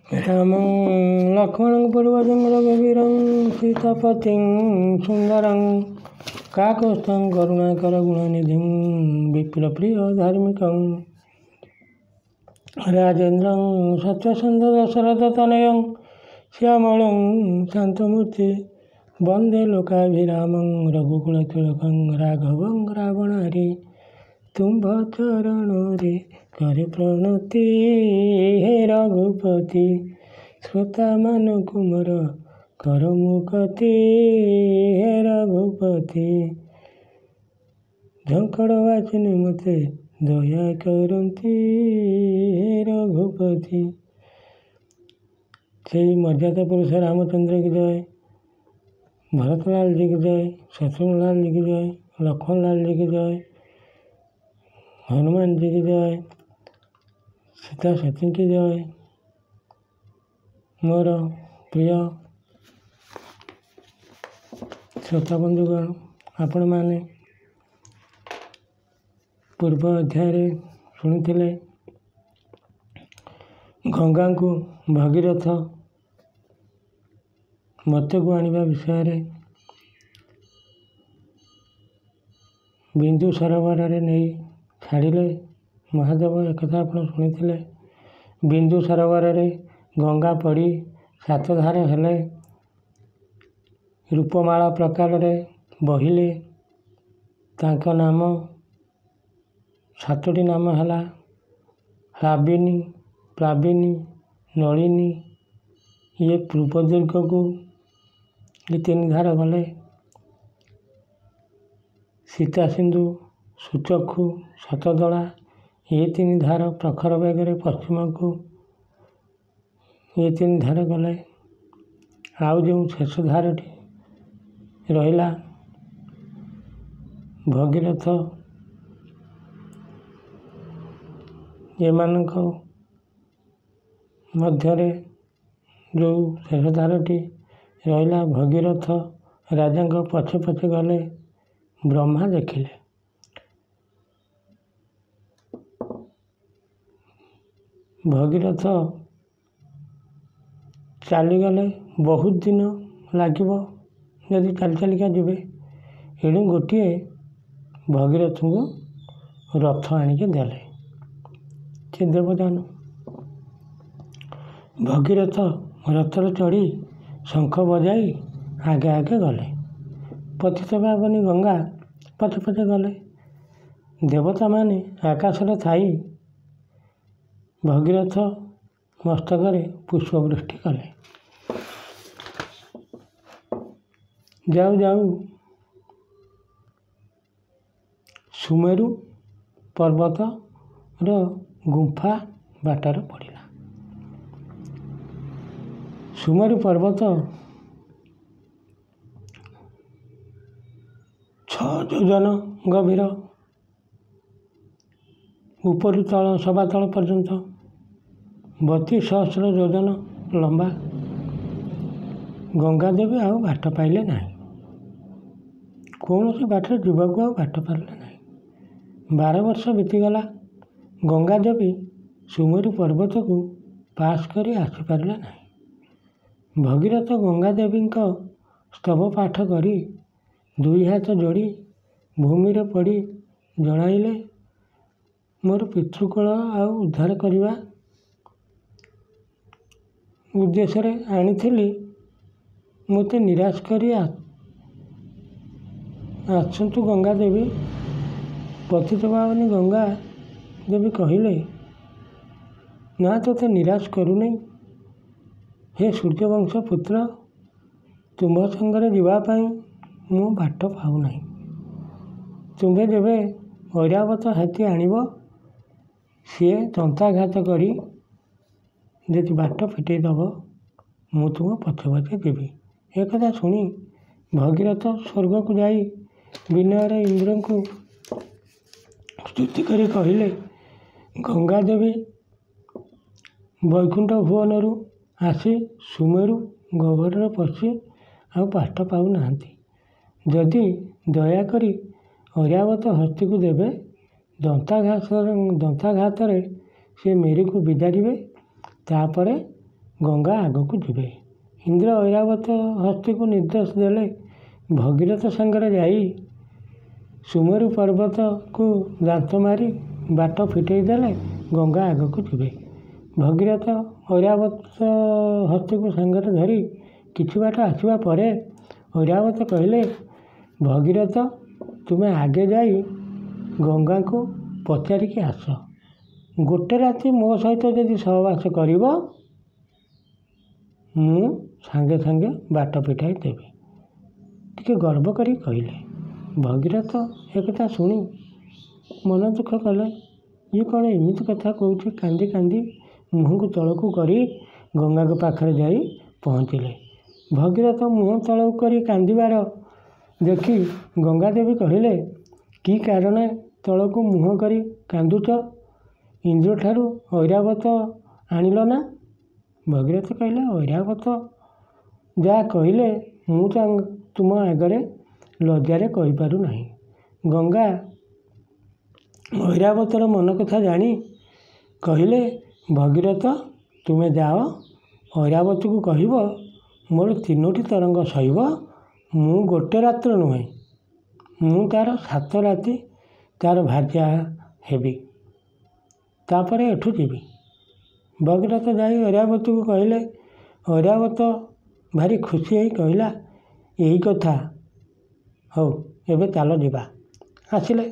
रामं लक्ष्मणं पूर्वजं रघुवीरं सीतापतिं सुन्दरं काकुत्स्थं करुणाकरगुणनिधिं विप्लप्रियधार्मिकं राजेन्द्रं सत्यसन्धदशरथतनयं श्यामलं शान्तमूर्ति वन्दे लोकाभिरामं रघुकुलतिलकं राघवं रावणहरि तुम्भ चरण रे करे प्रणति हे रघुपति श्रोता मान कुमार कर मुकति हे रघुपति झंकड़ वाचिनी मते दया करती हे रघुपति। से मर्यादा पुरुष रामचंद्र की जय, भरतलाल जी की जय, शत्रुघ्न जी की जय, लक्ष्मण लाल जी की जय, हनुमान जी की जय, सीता सती की जय। मोर प्रिय श्रोता बंधुगण, आपण मैंने पूर्व अध्याय शुणुते गंगा को भगीरथ मत को आने विषय बिंदु सरोवर नहीं छाड़िले महादेव एक आप शुणी बिंदु सरोवर गंगा पड़ी सात धार हेले रूपमाला प्रकार बहिले तांको नाम सातोटी नाम है राबिनी प्लाबिनी नलिनी। ये पूर्व दुर्ग को ये तीन धार गले सीता सिंधु सुचक्षु शतदला ये तीन धार प्रखर बेगर पश्चिम को ये तीन धार गले आउ जो शेष धारटी रहिला भगीरथ एमानक मध्यरे जो शेष धारटी रहिला भगीरथ राजा पछे पछे गले ब्रह्मा देखिले भगीरथ चलीगले बहुत दिन लगे जदि चली चलिका जीवे एणु गोटे भगीरथ को रथ आणिक देले से देवदान भगीरथ रथर चढ़ी शंख बजाई आगे आगे गले पतित पावनी गंगा पछे पछे गले देवता माने आकाशरे थाई भगीरथ मस्तक पुष्पवृष्टि कले जाऊ जाऊ सुमेरु पर्वत गुंफा बाटर पड़ा सुमेरु पर्वत 6 योजन गभीर उपरु तल सभा तल पर्यंत 32,000 योजन लंबा। गंगा देवी आउ बाट पाइले ना कौन से बाटर जीवाक आउ बाट पारे ना 12 वर्ष बीतीगला गंगा देवी सुमेरु पर्वत को पास करी आसीपारे ना। भगीरथ गंगा देवी स्तव पाठ करी 2 हाथ जोड़ी भूमि रे पड़ी जणाइले मोर पितृकुल आउ उद्धार करवा उद्देश्य आनी मत निराश करी आसतु गंगा देवी। पतित पावनी गंगा देवी कहले ना तो निराश करूनी हे सूर्यवंश पुत्र तुम्भ संगे जावाई मु बाट पाऊना तुम्हें जेबे ऐरावत हाथी आणव सी दंताघात करी यदि बाट फिटेदब मु तुम पछे पछे देवी। एक शुणी भगीरथ स्वर्ग को जाई विनय इंद्र को स्तुति करी कहले गंगा देवी वैकुंठ भुवन आसी सुमेरु गहर पशि आ बाट पाऊना जदि दयाकरी ऐरावत हस्ती को देवे दंताघात से मेरी को बिदारिबे तापरे ଗଙ୍ଗା ଆଗକୁ ଯିବେ। ଇନ୍ଦ୍ର ଐରାବତ ହସ୍ତୀକୁ ନିର୍ଦ୍ଦେଶ ଦେଲେ ଭଗୀରଥ ସାଙ୍ଗରେ ଯାଇ ସୁମେରୁ ପର୍ବତକୁ ଦାନ୍ତ ମାରି ବାଟ ଫିଟେଇ ଦେଲେ ଗଙ୍ଗା ଆଗକୁ ଯିବେ। ଭଗୀରଥ ଐରାବତ ହସ୍ତୀକୁ ସାଙ୍ଗରେ ଧରି କିଛି ବାଟ ଆସିବା ପରେ ଐରାବତ କହିଲେ, ଭଗୀରଥ ତୁମେ ଆଗେ ଯାଇ ଗଙ୍ଗାକୁ ପଚାରିକି ଆସ। ଗୋଟେ ରାତି ମୋ ସହିତ ଯଦି ସହବାସ କରିବ ମୁଁ ସାଙ୍ଗେ ସାଙ୍ଗେ ବାଟ ଫିଟାଇ ଦେବି। ଟିକେ ଗର୍ବ କରି କହିଲେ। ଭଗୀରଥ ଏକଥା ଶୁଣି ମନ ଦୁଃଖ କଲେ। ଇଏ କ'ଣ ଏମିତି କଥା କହୁଛି। କାନ୍ଦି କାନ୍ଦି ମୁହଁକୁ ତଳକୁ କରି ଗଙ୍ଗାଙ୍କ ପାଖରେ ଯାଇ ପହଞ୍ଚିଲେ। ଭଗୀରଥ ମୁହଁ ତଳକୁ କରି କାନ୍ଦିବାର ଦେଖି ଗଙ୍ଗାଦେବୀ କହିଲେ, କି କାରଣେ ତଳକୁ ମୁହଁ କରି କାନ୍ଦୁଛ? ଇନ୍ଦ୍ରଠାରୁ ଐରାବତ ଆଣିଲ ନା? ଭଗୀରଥ କହିଲେ, ଐରାବତ ଯାହା କହିଲେ ମୁଁ ତୁମ ଆଗରେ ଲଜ୍ଜାରେ କହିପାରୁନାହିଁ। ଗଙ୍ଗା ଐରାବତର ମନ କଥା ଜାଣି କହିଲେ, ଭଗୀରଥ ତୁମେ ଯାଅ ଐରାବତକୁ କହିବ ମୋର 3ଟି ତରଙ୍ଗ ସହିବ। ମୁଁ ଗୋଟେ ରାତ୍ର ନୁହେଁ, ମୁଁ ତାର 7 ରାତି ତାର ଭାର୍ଯ୍ୟା ହେବି। ତାପରେ ଏଠୁ ଯିବି। ଭଗୀରଥ ଯାଇ ଐରାବତୀକୁ କହିଲେ। ଐରାବତ ଭାରି ଖୁସି ହେଇ କହିଲା, ଏଇ କଥା, ହଉ ଏବେ ଚାଲ ଯିବା। ଆସିଲେ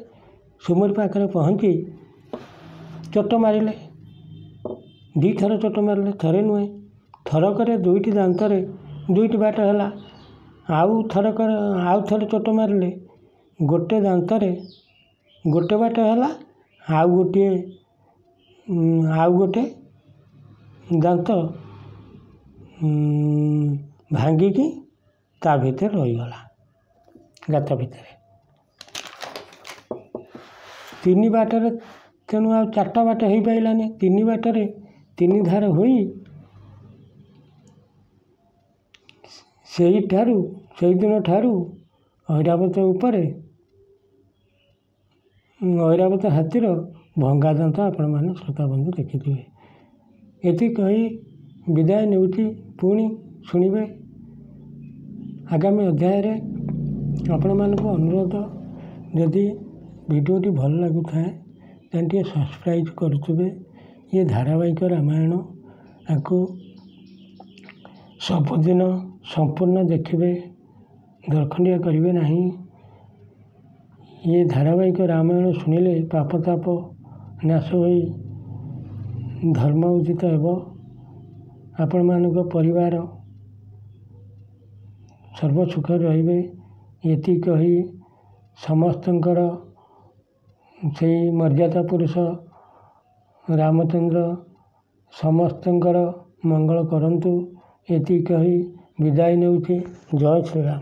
ସୁମେରୁ ପାଖରେ ପହଞ୍ଚି ଚୋଟ ମାରିଲେ। 2 ଥର ଚୋଟ ମାରିଲେ, ଥରେ ନୁହେଁ। ଥରକରେ 2ଟି ଦାନ୍ତରେ 2ଟି ବାଟ ହେଲା। ଆଉ ଥରେ ଚୋଟ ମାରିଲେ ଗୋଟେ ଦାନ୍ତରେ ଗୋଟେ ବାଟ ହେଲା। ଆଉ ଗୋଟେ ଦାନ୍ତ ଭାଙ୍ଗିକି ତା ଭିତରେ ରହିଗଲା, ଗାତ ଭିତରେ। 3 ବାଟରେ ତେଣୁ ଆଉ 4ଟା ବାଟ ହେଇପାରିଲାନି। 3 ବାଟରେ 3 ଧାର ହୋଇ ସେଇଦିନ ଠାରୁ ଐରାବତ ଉପରେ ଐରାବତ ହାତୀର ଭଙ୍ଗା ଦାନ୍ତ ଆପଣମାନେ ଶ୍ରୋତାବନ୍ଧୁ ଦେଖିଥିବେ। ଏତିକି କହି ବିଦାୟ ନେଉଛି। ପୁଣି ଶୁଣିବେ ଆଗାମୀ ଅଧ୍ୟାୟରେ। ଆପଣମାନଙ୍କୁ ଅନୁରୋଧ, ଯଦି ଭିଡ଼ିଓଟି ଭଲ ଲାଗୁଥାଏ ତାହେଲେ ଟିକେ ସବସ୍କ୍ରାଇବ୍ କରୁଥିବେ। ଇଏ ଧାରାବାହିକ ରାମାୟଣ, ଆକୁ ସବୁଦିନ ସମ୍ପୂର୍ଣ୍ଣ ଦେଖିବେ, ଦରଖଣ୍ଡିଆ କରିବେ ନାହିଁ। ଇଏ ଧାରାବାହିକ ରାମାୟଣ ଶୁଣିଲେ ପାପ ତାପ ନାଶ ହୋଇ ଧର୍ମ ଉଦିତ ହେବ। ଆପଣମାନଙ୍କ ପରିବାର ସର୍ବ ସୁଖରେ ରହିବେ। ଏତିକି କହି ସମସ୍ତଙ୍କର ସେଇ ମର୍ଯ୍ୟାଦା ପୁରୁଷ ରାମଚନ୍ଦ୍ର ସମସ୍ତଙ୍କର ମଙ୍ଗଳ କରନ୍ତୁ। ଏତିକି କହି ବିଦାୟ ନେଉଛି। ଜୟ ଶ୍ରୀରାମ।